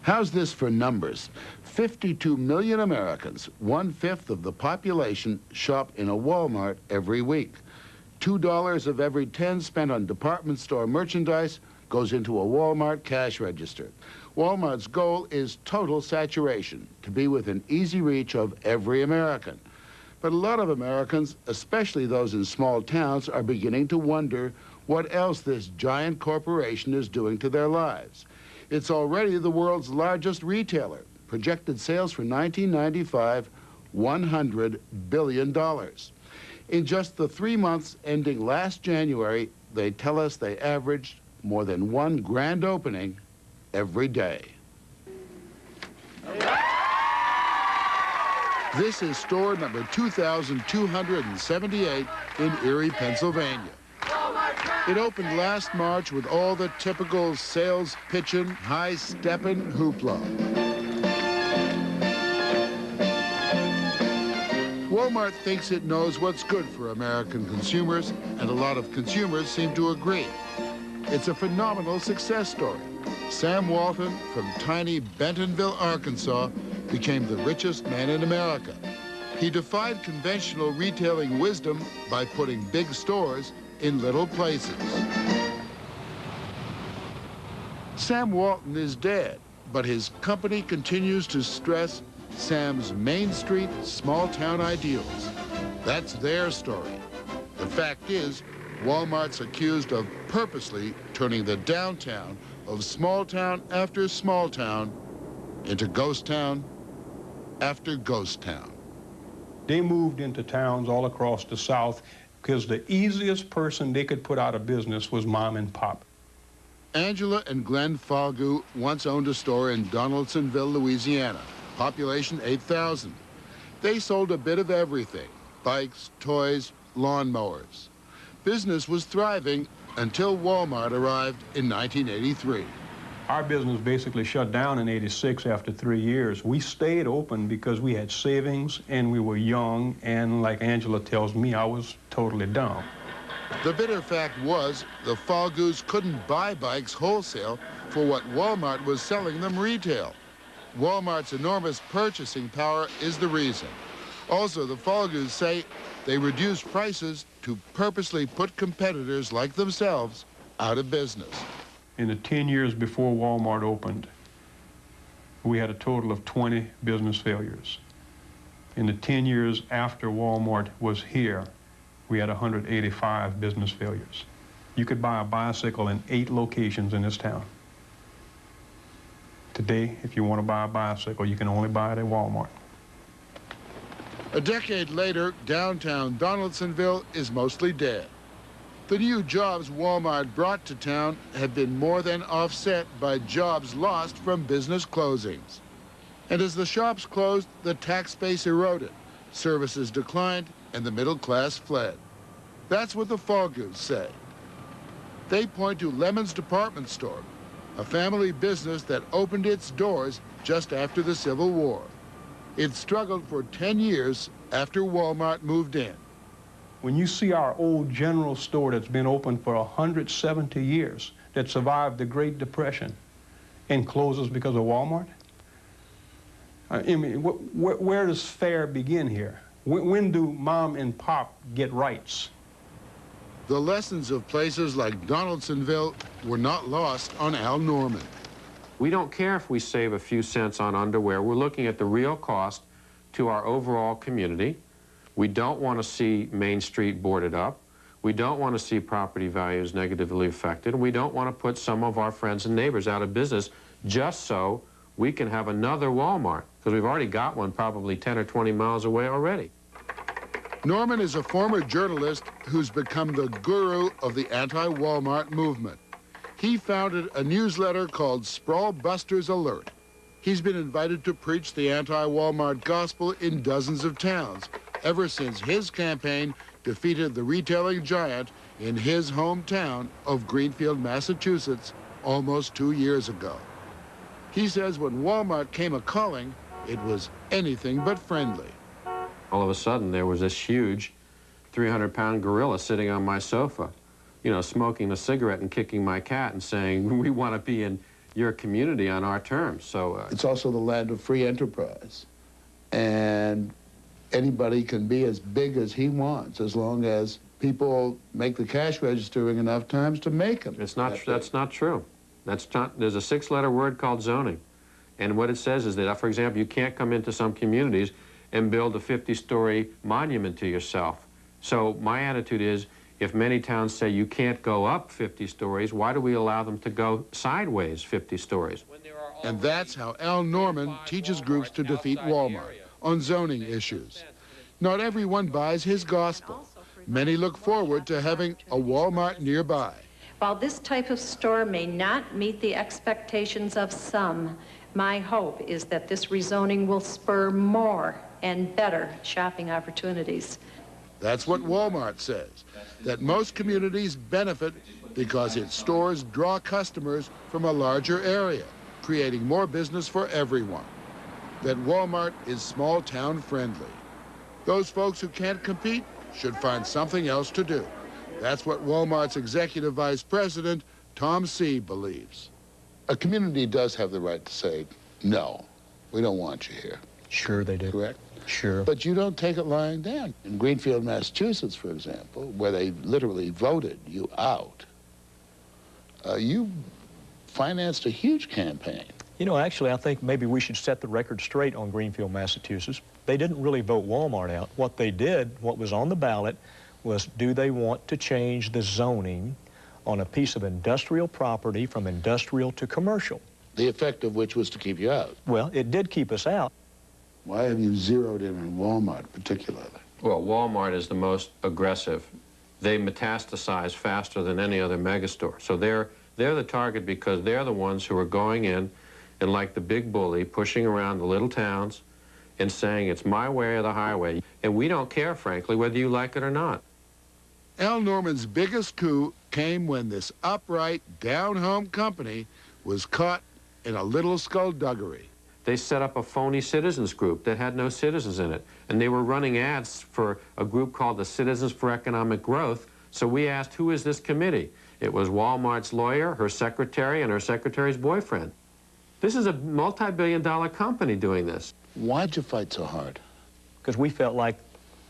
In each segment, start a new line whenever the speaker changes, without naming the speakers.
How's this for numbers? 52 million Americans, 1/5 of the population, shop in a Walmart every week. $2 of every 10 spent on department store merchandise goes into a Walmart cash register. Walmart's goal is total saturation, to be within easy reach of every American. But a lot of Americans, especially those in small towns, are beginning to wonder what else this giant corporation is doing to their lives. It's already the world's largest retailer. Projected sales for 1995, $100 billion. In just the 3 months ending last January, they tell us they averaged more than one grand opening every day. This is store number 2278 in Erie, Pennsylvania. It opened last March with all the typical sales pitchin', high-steppin' hoopla. Walmart thinks it knows what's good for American consumers, and a lot of consumers seem to agree. It's a phenomenal success story. Sam Walton from tiny Bentonville, Arkansas, became the richest man in America. He defied conventional retailing wisdom by putting big stores in little places. Sam Walton is dead, but his company continues to stress Sam's Main Street small-town ideals. That's their story. The fact is, Walmart's accused of purposely turning the downtown of small town after small town into ghost town after ghost town.
They moved into towns all across the South because the easiest person they could put out of business was mom and pop.
Angela and Glenn Falgout once owned a store in Donaldsonville, Louisiana. Population 8,000. They sold a bit of everything: bikes, toys, lawnmowers. Business was thriving until Walmart arrived in 1983.
Our business basically shut down in '86 after 3 years. We stayed open because we had savings and we were young, and like Angela tells me, I was totally dumb.
The bitter fact was the Falgouts couldn't buy bikes wholesale for what Walmart was selling them retail. Walmart's enormous purchasing power is the reason. Also, the Falgouts say they reduced prices to purposely put competitors like themselves out of business.
In the 10 years before Walmart opened, we had a total of 20 business failures. In the 10 years after Walmart was here, we had 185 business failures. You could buy a bicycle in 8 locations in this town. Today, if you want to buy a bicycle, you can only buy it at Walmart.
A decade later, downtown Donaldsonville is mostly dead. The new jobs Walmart brought to town have been more than offset by jobs lost from business closings. And as the shops closed, the tax base eroded, services declined, and the middle class fled. That's what the Falgouts say. They point to Lemon's Department Store, a family business that opened its doors just after the Civil War. It struggled for 10 years after Walmart moved in.
When you see our old general store that's been open for 170 years, that survived the Great Depression, and closes because of Walmart, I mean, where does fair begin here? When do mom and pop get rights?
The lessons of places like Donaldsonville were not lost on Al Norman.
We don't care if we save a few cents on underwear. We're looking at the real cost to our overall community. We don't want to see Main Street boarded up. We don't want to see property values negatively affected. We don't want to put some of our friends and neighbors out of business just so we can have another Walmart, because we've already got one probably 10 or 20 miles away already.
Norman is a former journalist who's become the guru of the anti-Walmart movement. He founded a newsletter called Sprawl Busters Alert. He's been invited to preach the anti-Walmart gospel in dozens of towns ever since his campaign defeated the retailing giant in his hometown of Greenfield, Massachusetts, almost 2 years ago. He says when Walmart came a-calling, it was anything but friendly.
All of a sudden, there was this huge 300-pound gorilla sitting on my sofa, you know, smoking a cigarette and kicking my cat and saying, we want to be in You're a community on our terms, so...
It's also the land of free enterprise. And anybody can be as big as he wants as long as people make the cash registering enough times to make them.
That's not true. There's a 6-letter word called zoning. And what it says is that, for example, you can't come into some communities and build a 50-story monument to yourself. So my attitude is, if many towns say you can't go up 50 stories, why do we allow them to go sideways 50 stories?
And that's how Al Norman teaches groups to defeat Walmart on zoning issues. Not everyone buys his gospel. Many look forward to having a Walmart nearby.
While this type of store may not meet the expectations of some, my hope is that this rezoning will spur more and better shopping opportunities.
That's what Walmart says, that most communities benefit because its stores draw customers from a larger area, creating more business for everyone. That Walmart is small-town friendly. Those folks who can't compete should find something else to do. That's what Walmart's executive vice president, Tom C., believes. A community does have the right to say, no, we don't want you here.
Sure they do.
Correct?
Sure.
But you don't take it lying down. In Greenfield, Massachusetts, for example, where they literally voted you out, you financed a huge campaign.
You know, actually, I think maybe we should set the record straight on Greenfield, Massachusetts. They didn't really vote Walmart out. What they did, what was on the ballot, was do they want to change the zoning on a piece of industrial property from industrial to commercial?
The effect of which was to keep you out.
Well, it did keep us out.
Why have you zeroed in on Walmart particularly?
Well, Walmart is the most aggressive. They metastasize faster than any other megastore. So they're the target because they're the ones who are going in and, like the big bully, pushing around the little towns and saying it's my way or the highway. And we don't care, frankly, whether you like it or not.
Al Norman's biggest coup came when this upright, down-home company was caught in a little skullduggery.
They set up a phony citizens group that had no citizens in it. And they were running ads for a group called the Citizens for Economic Growth. So we asked, who is this committee? It was Walmart's lawyer, her secretary, and her secretary's boyfriend. This is a multi-billion-dollar company doing this.
Why'd you fight so hard?
Because we felt like,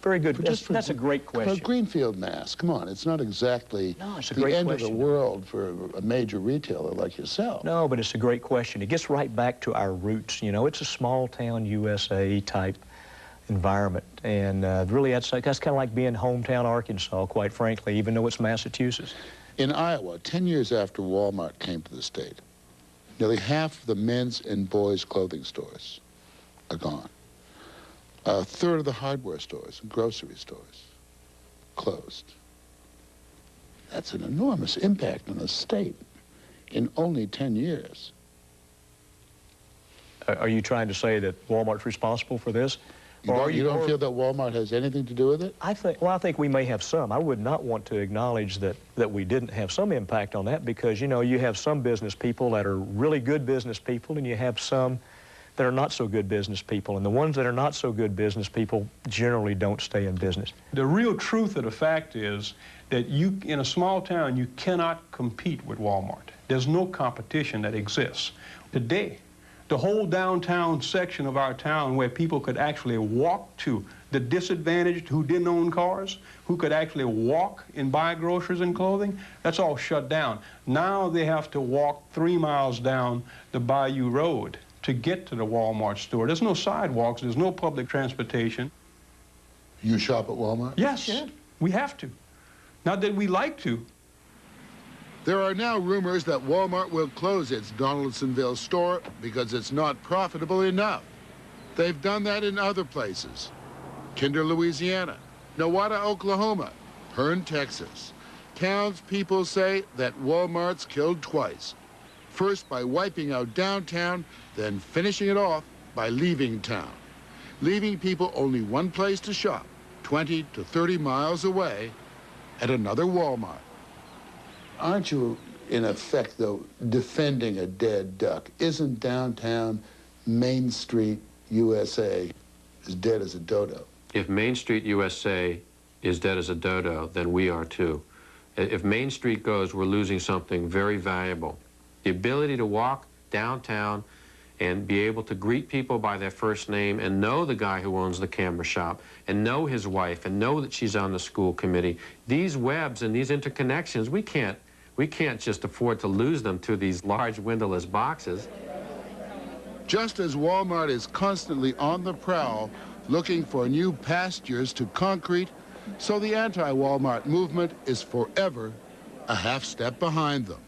very good, that's a great question.
For Greenfield, Mass, come on, it's not exactly
it's a
the
great
end
question.
of the world for a major retailer like yourself.
No, but it's a great question. It gets right back to our roots. You know, it's a small-town USA type environment. And really, that's kind of like being hometown Arkansas, quite frankly, even though it's Massachusetts.
In Iowa, 10 years after Walmart came to the state, nearly half the men's and boys' clothing stores are gone. A third of the hardware stores and grocery stores closed. That's an enormous impact on the state in only 10 years.
Are you trying to say that Walmart's responsible for this?
You don't feel that Walmart has anything to do with it?
I think we may have some. I would not want to acknowledge that we didn't have some impact on that because, you know, you have some business people that are really good business people and you have some that are not so good business people. And the ones that are not so good business people generally don't stay in business.
The real truth of the fact is that you, in a small town, you cannot compete with Walmart. There's no competition that exists. Today, the whole downtown section of our town where people could actually walk to, the disadvantaged who didn't own cars, who could actually walk and buy groceries and clothing, that's all shut down. Now they have to walk 3 miles down the Bayou Road to get to the Walmart store. There's no sidewalks, there's no public transportation.
You shop at Walmart?
Yes, we have to. Not that we like to.
There are now rumors that Walmart will close its Donaldsonville store because it's not profitable enough. They've done that in other places. Kinder, Louisiana, Nowata, Oklahoma, Hearn, Texas. Townspeople say that Walmart's killed twice. First by wiping out downtown, then finishing it off by leaving town. Leaving people only one place to shop, 20 to 30 miles away, at another Walmart. Aren't you, in effect, though, defending a dead duck? Isn't downtown Main Street USA as dead as a dodo?
If Main Street USA is dead as a dodo, then we are too. If Main Street goes, we're losing something very valuable. The ability to walk downtown and be able to greet people by their first name and know the guy who owns the camera shop and know his wife and know that she's on the school committee. These webs and these interconnections, we can't just afford to lose them to these large windowless boxes.
Just as Walmart is constantly on the prowl, looking for new pastures to concrete, so the anti-Walmart movement is forever a half step behind them.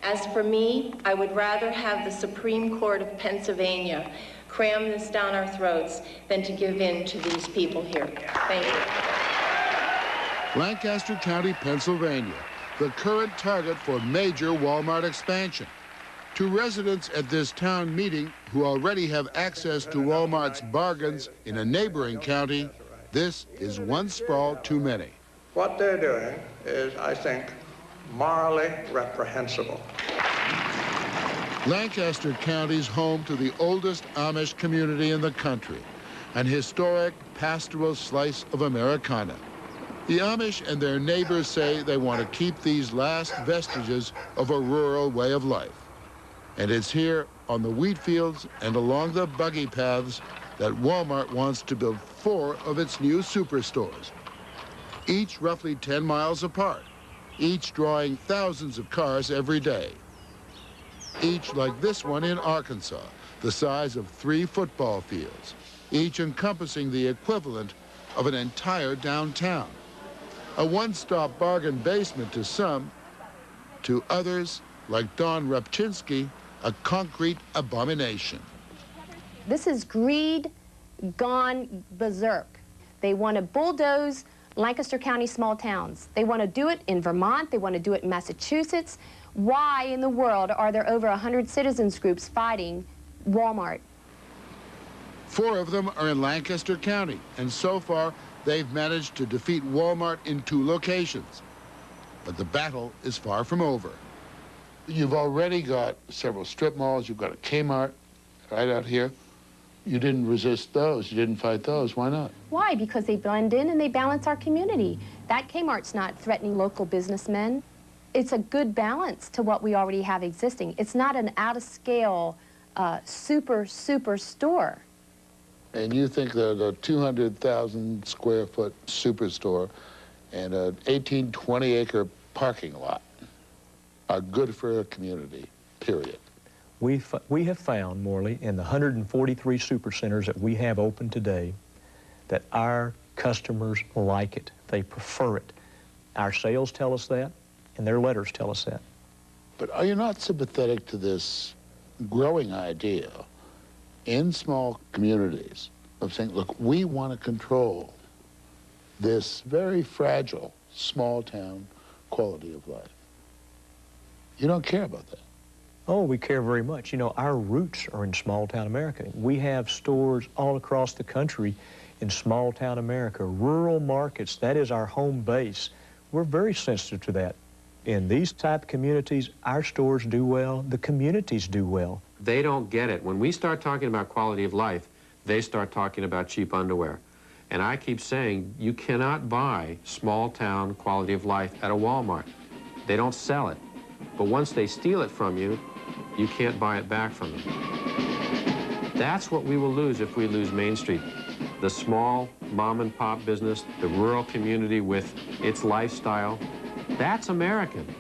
As for me, I would rather have the Supreme Court of Pennsylvania cram this down our throats than to give in to these people here. Thank you.
Lancaster County, Pennsylvania, the current target for major Walmart expansion. To residents at this town meeting who already have access to Walmart's bargains in a neighboring county, this is one sprawl too many.
What they're doing is, I think, morally reprehensible.
Lancaster County's home to the oldest Amish community in the country, an historic pastoral slice of Americana. The Amish and their neighbors say they want to keep these last vestiges of a rural way of life. And it's here on the wheat fields and along the buggy paths that Walmart wants to build 4 of its new superstores, each roughly 10 miles apart, each drawing thousands of cars every day. Each like this one in Arkansas, the size of 3 football fields, each encompassing the equivalent of an entire downtown. A one-stop bargain basement to some, to others, like Don Repchinsky, a concrete abomination.
This is greed gone berserk. They want to bulldoze Lancaster County small towns. They want to do it in Vermont. They want to do it in Massachusetts. Why in the world are there over 100 citizens groups fighting Walmart?
4 of them are in Lancaster County, and so far they've managed to defeat Walmart in 2 locations. But the battle is far from over. You've already got several strip malls. You've got a Kmart right out here. You didn't resist those. You didn't fight those. Why not?
Why? Because they blend in and they balance our community. That Kmart's not threatening local businessmen. It's a good balance to what we already have existing. It's not an out-of-scale, super store.
And you think that a 200,000 square foot superstore and an 18, 20 acre parking lot are good for a community, period.
We have found, Morley, in the 143 supercenters that we have open today, that our customers like it. They prefer it. Our sales tell us that, and their letters tell us that.
But are you not sympathetic to this growing idea in small communities of saying, look, we want to control this very fragile small town quality of life? You don't care about that.
Oh, we care very much. You know, our roots are in small-town America. We have stores all across the country in small-town America, rural markets. That is our home base. We're very sensitive to that. In these type communities, our stores do well, the communities do well.
They don't get it. When we start talking about quality of life, they start talking about cheap underwear. And I keep saying, you cannot buy small-town quality of life at a Walmart. They don't sell it. But once they steal it from you, you can't buy it back from them. That's what we will lose if we lose Main Street. The small mom-and-pop business, the rural community with its lifestyle, that's American.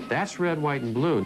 That's red, white, and blue.